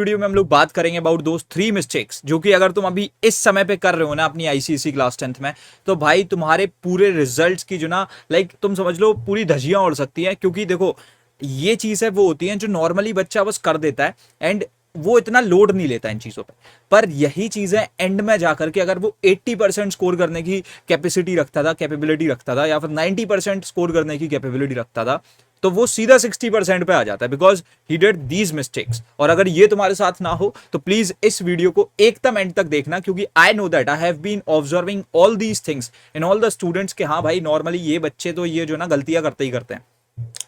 Video में हम लोग बात करेंगे अबाउट दोस 3 मिस्टेक्स जो कि अगर तुम अभी इस समय पे कर रहे हो ना अपनी आईसीएसई क्लास 10th में, तो भाई तुम्हारे पूरे रिजल्ट्स की जो ना लाइक तुम समझ लो पूरी धज्जियां उड़ सकती हैं। क्योंकि देखो ये चीज है वो होती है जो नॉर्मली बच्चा बस कर देता है एंड वो इतना लोड नहीं लेता इन चीजों पे। पर यही चीजें एंड में जाकर के अगर वो 80% स्कोर करने की कैपेसिटी रखता था, कैपेबिलिटी रखता था, या फिर 90% स्कोर करने की कैपेबिलिटी रखता था, तो वो सीधा 60% पे आ जाता है because he did these mistakes. और अगर ये तुम्हारे साथ ना हो तो प्लीज इस वीडियो को एकदम एंड तक देखना, क्योंकि I know that I have been observing all these things in all the students के हाँ भाई नॉर्मली ये बच्चे तो ये जो ना गलतियां करते ही करते हैं।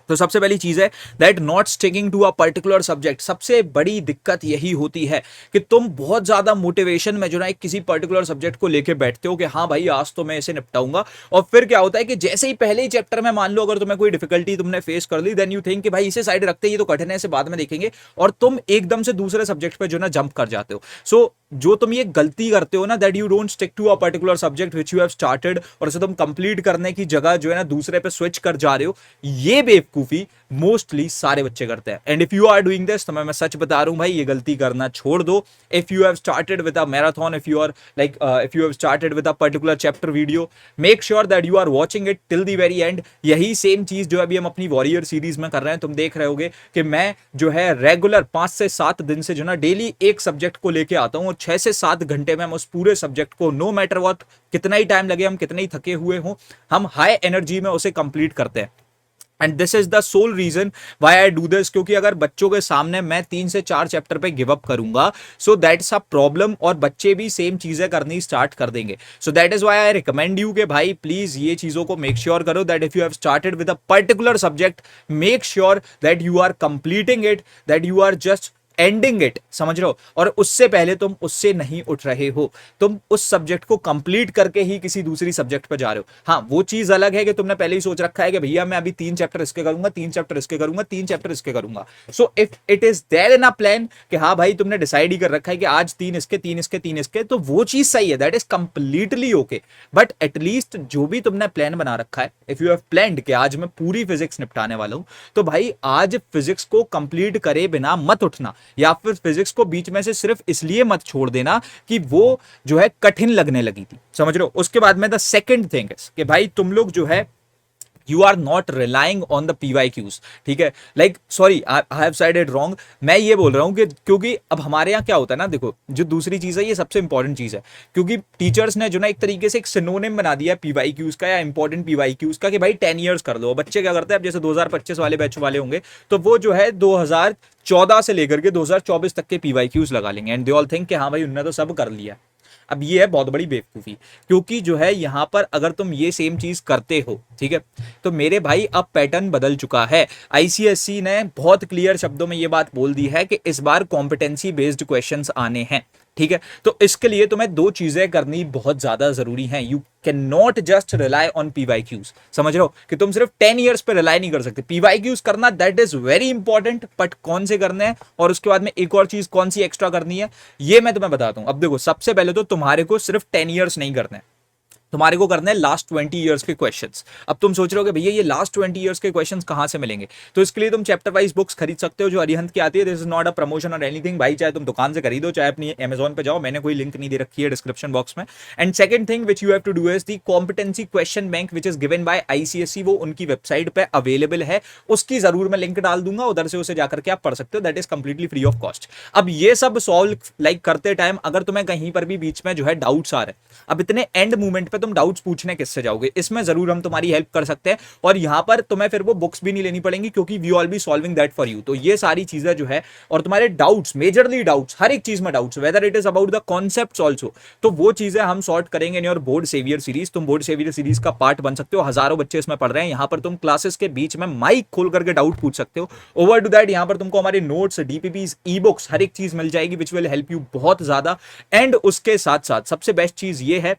तो सबसे पहली चीज है that not sticking to a particular subject. सबसे बड़ी दिक्कत यही होती है कि तुम बहुत ज्यादा मोटिवेशन में जो ना एक किसी पर्टिकुलर सब्जेक्ट को लेके बैठते हो कि हाँ भाई आज तो मैं इसे निपटाऊंगा, और फिर क्या होता है कि जैसे ही पहले ही चैप्टर में मान लो अगर तुम्हें कोई डिफिकल्टी तुमने फेस कर ली, देन यू थिंक कि भाई इसे साइड रखते ही तो कठिन है, इसे बाद में देखेंगे, और तुम एकदम से दूसरे सब्जेक्ट पे जो ना जंप कर जाते हो। सो जो तुम ये गलती करते हो ना that you don't stick to a particular subject which you have started, और उसे तुम कंप्लीट करने की जगह जो है ना दूसरे पे स्विच कर जा रहे हो, ये बेवकूफी मोस्टली सारे बच्चे करते हैं। And if you are doing this तो मैं सच बता रहा हूं भाई ये गलती करना छोड़ दो। If you have started with a marathon, if you are like if you have started with a particular chapter video, make sure that you are watching it till the very end. यही same चीज जो अभी हम अपनी warrior series में कर रहे हैं, तुम देख रहे होगे कि मैं जो है रेगुलर 5 से 7 दिन से जो ना डेली एक सब्जेक्ट को लेके आता हूं, और 6 से 7 घंटे में हम उस पूरे सब्जेक्ट को नो मैटर व्हाट कितना ही टाइम लगे, हम कितने ही थके हुए हों, हम हाई एनर्जी में उसे कंप्लीट करते हैं। And this is the sole reason why I do this, क्योंकि अगर बच्चों के सामने मैं 3 से 4 चैप्टर पे गिव अप करूंगा सो दैट्स अ प्रॉब्लम, और बच्चे भी सेम चीजें करनी स्टार्ट कर देंगे। So that is why I recommend you कि भाई प्लीज ये चीजों को मेक श्योर करो that if you have started with a particular subject, make sure that you are completing it, that you are just ending it, समझ रहे हो। और उससे पहले तुम उससे नहीं उठ रहे हो, तुम उस सब्जेक्ट को कंप्लीट करके ही किसी दूसरी सब्जेक्ट पर जा रहे हो। हाँ वो चीज अलग है कि तुमने पहले ही सोच रखा है कि भैया मैं अभी 3 चैप्टर इसके करूंगा, 3 चैप्टर इसके करूंगा, 3 चैप्टर इसके करूंगा। So if it is there in a plan कि हाँ भाई तुमने डिसाइड ही कर रखा है कि आज 3 इसके, 3 इसके, 3 इसके, तो वो चीज सही है, that is completely okay. But at least जो भी तुमने प्लान बना रखा है, इफ यू हैव प्लान्ड कि आज मैं पूरी फिजिक्स निपटाने वाला हूं, तो भाई आज फिजिक्स को कंप्लीट करे बिना मत उठना, या फिर फिजिक्स को बीच में से सिर्फ इसलिए मत छोड़ देना कि वो जो है कठिन लगने लगी थी, समझ रहे हो। उसके बाद में द सेकंड थिंग इज कि भाई तुम लोग जो है you are not relying on the PYQs, ठीक है। Like sorry I have said it wrong, मैं ये बोल रहा हूं कि क्योंकि अब हमारे यहाँ क्या होता है ना, देखो जो दूसरी चीज है ये सबसे इंपॉर्टेंट चीज है, क्योंकि टीचर्स ने जो ना एक तरीके से एक सिनोनिम बना दिया PYQs का या इंपॉर्टेंट PYQs का कि भाई 10 ईयर्स कर दो। बच्चे क्या करते हैं, अब जैसे 2025 वाले बैच वाले होंगे तो वो जो है 2014 से लेकर के 2024 तक के PYQs लगा लेंगे एंड दे ऑल थिंक कि हाँ भाई उन्होंने तो सब कर लिया। अब ये है बहुत बड़ी बेवकूफी, क्योंकि जो है यहां पर अगर तुम ये सेम चीज करते हो, ठीक है, तो मेरे भाई अब पैटर्न बदल चुका है। आईसीएसई ने बहुत क्लियर शब्दों में ये बात बोल दी है कि इस बार कॉम्पिटेंसी बेस्ड क्वेश्चंस आने हैं, ठीक है। तो इसके लिए तुम्हें 2 चीजें करनी बहुत ज्यादा जरूरी हैं। You can not just rely on PYQs, समझ रहे हो कि तुम सिर्फ 10 ईयर्स पे रिलाई नहीं कर सकते। PYQs करना that is very important, but कौन से करने हैं और उसके बाद में एक और चीज कौन सी एक्स्ट्रा करनी है ये मैं तुम्हें बताता हूं। अब देखो सबसे पहले तो तुम्हारे को सिर्फ 10 ईयर्स नहीं करने हैं, तुम्हारे को करना है लास्ट 20 ईयर्स के क्वेश्चंस। अब तुम सोच रहे हो कि भैया ये लास्ट 20 ईयर्स के क्वेश्चंस कहां से मिलेंगे, तो इसके लिए तुम चैप्टर वाइज बुक्स खरीद सकते हो जो अरिहंत की आती है। This is not a promotion और एनीथिंग भाई, चाहे तुम दुकान से खरीदो चाहे अपनी अमेजॉन पे जाओ, मैंने कोई लिंक नहीं दे रखी है डिस्क्रिप्शन बॉक्स में। And second thing which you have to do is the competency question bank which is given by ICSE, वो उनकी वेबसाइट पे अवेलेबल है, उसकी जरूर मैं लिंक डाल दूंगा, उधर से उसे जाकर के आप पढ़ सकते हो, that is completely free of cost. अब ये सब सॉल्व लाइक करते टाइम अगर तुम्हें कहीं पर भी बीच में जो है डाउट्स आ रहे हैं, अब इतने एंड मोमेंट पे तुम डाउट्स पूछने किससे जाओगे, इसमें जरूर हम तुम्हारी हेल्प कर सकते हैं, और यहां पर तुम्हें फिर वो बुक्स भी नहीं लेनी पड़ेंगी क्योंकि we all be solving that for you. तो ये सारी चीजें जो है और तुम्हारे डाउट्स, मेजरली डाउट्स, हर एक चीज में doubts, whether it is about the concepts also, तो वो चीजें हम सॉर्ट करेंगे in your board saviour series. तुम बोर्ड सेवियर सीरीज का पार्ट बन सकते हो, हजारों बच्चे इसमें पढ़ रहे हैं, यहां पर तुम क्लासेस के बीच में माइक खोल करके डाउट पूछ सकते हो। ओवर टू दैट यहां पर तुमको हमारे नोट्स, डीपीपीज, ई बुक्स, हर एक चीज मिल जाएगी विच विल हेल्प यू बहुत ज्यादा। एंड उसके साथ साथ सबसे बेस्ट चीज ये है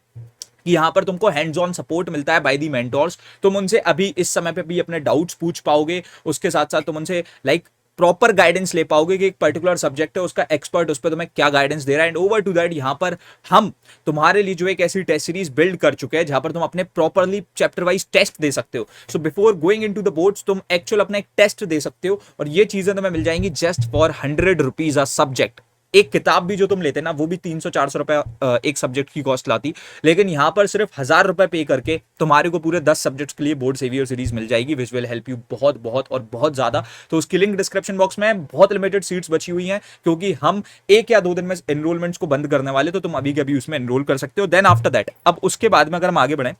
कि यहां पर तुमको हैंड्स ऑन सपोर्ट मिलता है बाय दी मेंटोर्स। तुम उनसे अभी इस समय पे भी अपने डाउट्स पूछ पाओगे, उसके साथ साथ तुम उनसे लाइक प्रॉपर गाइडेंस ले पाओगे कि एक पर्टिकुलर सब्जेक्ट है, उसका एक्सपर्ट उस पर तुम्हें क्या गाइडेंस दे रहा है। एंड ओवर टू दैट, यहाँ पर हम तुम्हारे लिए जो एक ऐसी टेस्ट सीरीज बिल्ड कर चुके हैं जहां पर तुम अपने प्रॉपरली चैप्टर वाइज टेस्ट दे सकते हो। So before going into the boards तुम एक्चुअल अपना एक टेस्ट दे सकते हो, और ये चीजें तुम्हें मिल जाएंगी just for 100 rupees a subject. एक किताब भी जो तुम लेते ना वो भी 300-400 रुपए एक सब्जेक्ट की कॉस्ट लाती, लेकिन यहां पर सिर्फ 1000 रुपए पे करके तुम्हारे को पूरे 10 सब्जेक्ट्स के लिए बोर्ड सेवियर सीरीज मिल जाएगी, विच विल हेल्प यू बहुत बहुत और बहुत ज्यादा। तो उसकी लिंक डिस्क्रिप्शन बॉक्स में, बहुत लिमिटेड सीट्स बची हुई हैं क्योंकि हम 1 या 2 दिन में एनरोलमेंट्स को बंद करने वाले, तो तुम अभी के अभी उसमें एनरोल कर सकते हो। देन आफ्टर दैट, अब उसके बाद में अगर हम आगे बढ़े,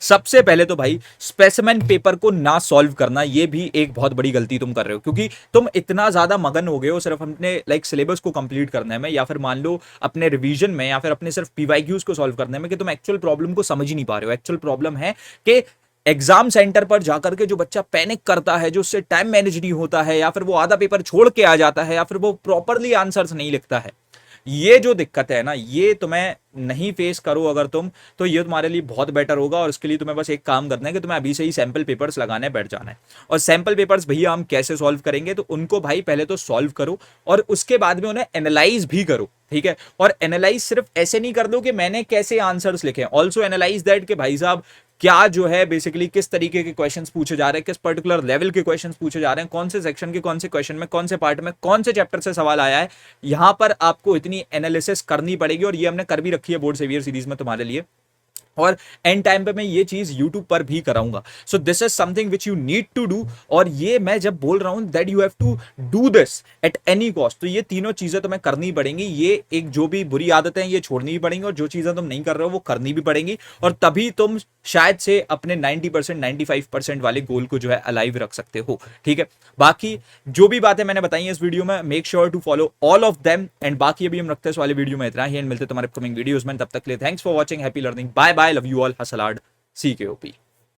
सबसे पहले तो भाई स्पेसिमेन पेपर को ना सॉल्व करना, ये भी एक बहुत बड़ी गलती तुम कर रहे हो, क्योंकि तुम इतना ज्यादा मगन हो गए हो सिर्फ अपने सिलेबस को कंप्लीट करने में, या फिर मान लो अपने रिवीजन में, या फिर अपने सिर्फ पीवाईक्यूज को सॉल्व करने में, कि तुम एक्चुअल प्रॉब्लम को समझ ही नहीं पा रहे हो। एक्चुअल प्रॉब्लम है कि एग्जाम सेंटर पर जाकर के जो बच्चा पैनिक करता है, जो उससे टाइम मैनेज नहीं होता है, या फिर वो आधा पेपर छोड़ के आ जाता है, या फिर वो प्रॉपरली आंसर्स नहीं लिखता है, ये जो दिक्कत है ना, ये तुम्हें नहीं फेस करो अगर तुम, तो ये तुम्हारे लिए बहुत बेटर होगा। और इसके लिए तुम्हें बस एक काम करना है कि तुम्हें अभी से ही सैंपल पेपर्स लगाने बैठ जाना है। और सैंपल पेपर्स भैया हम कैसे सॉल्व करेंगे, तो उनको भाई पहले तो सॉल्व करो और उसके बाद में उन्हें एनालाइज भी करो, ठीक है। और एनालाइज सिर्फ ऐसे नहीं कर दो कि मैंने कैसे आंसर्स लिखे, ऑल्सो एनालाइज दैट कि भाई साहब क्या जो है बेसिकली किस तरीके के क्वेश्चंस पूछे जा रहे हैं, किस पर्टिकुलर लेवल के क्वेश्चंस पूछे जा रहे हैं, कौन से सेक्शन के कौन से क्वेश्चन में, कौन से पार्ट में, कौन से चैप्टर से सवाल आया है। यहां पर आपको इतनी एनालिसिस करनी पड़ेगी, और ये हमने कर भी रखी है बोर्ड सेवियर सीरीज में तुम्हारे लिए। और एंड टाइम पे मैं ये चीज यूट्यूब पर भी कराऊंगा। So this is something which you need to do, और ये मैं जब बोल रहा हूं that you have to do this at any cost, तो ये तीनों चीजें तुम्हें करनी पड़ेंगी। ये एक जो भी बुरी आदतें हैं ये छोड़नी भी पड़ेंगी, और जो चीजें तुम नहीं कर रहे हो वो करनी भी पड़ेंगी, और तभी तुम शायद से अपने 90% 95% वाले गोल को जो है अलाइव रख सकते हो, ठीक है। बाकी जो भी बातें मैंने बताई है इस वीडियो में, make sure to follow all of them. And बाकी अभी हम रखते हैं इस वाले वीडियो में इतना ही, एंड मिलते हैं तुम्हारे अपकमिंग वीडियोस में। तब तक के लिए thanks for watching, happy learning, bye bye, love you all, हसलाड, CKOP।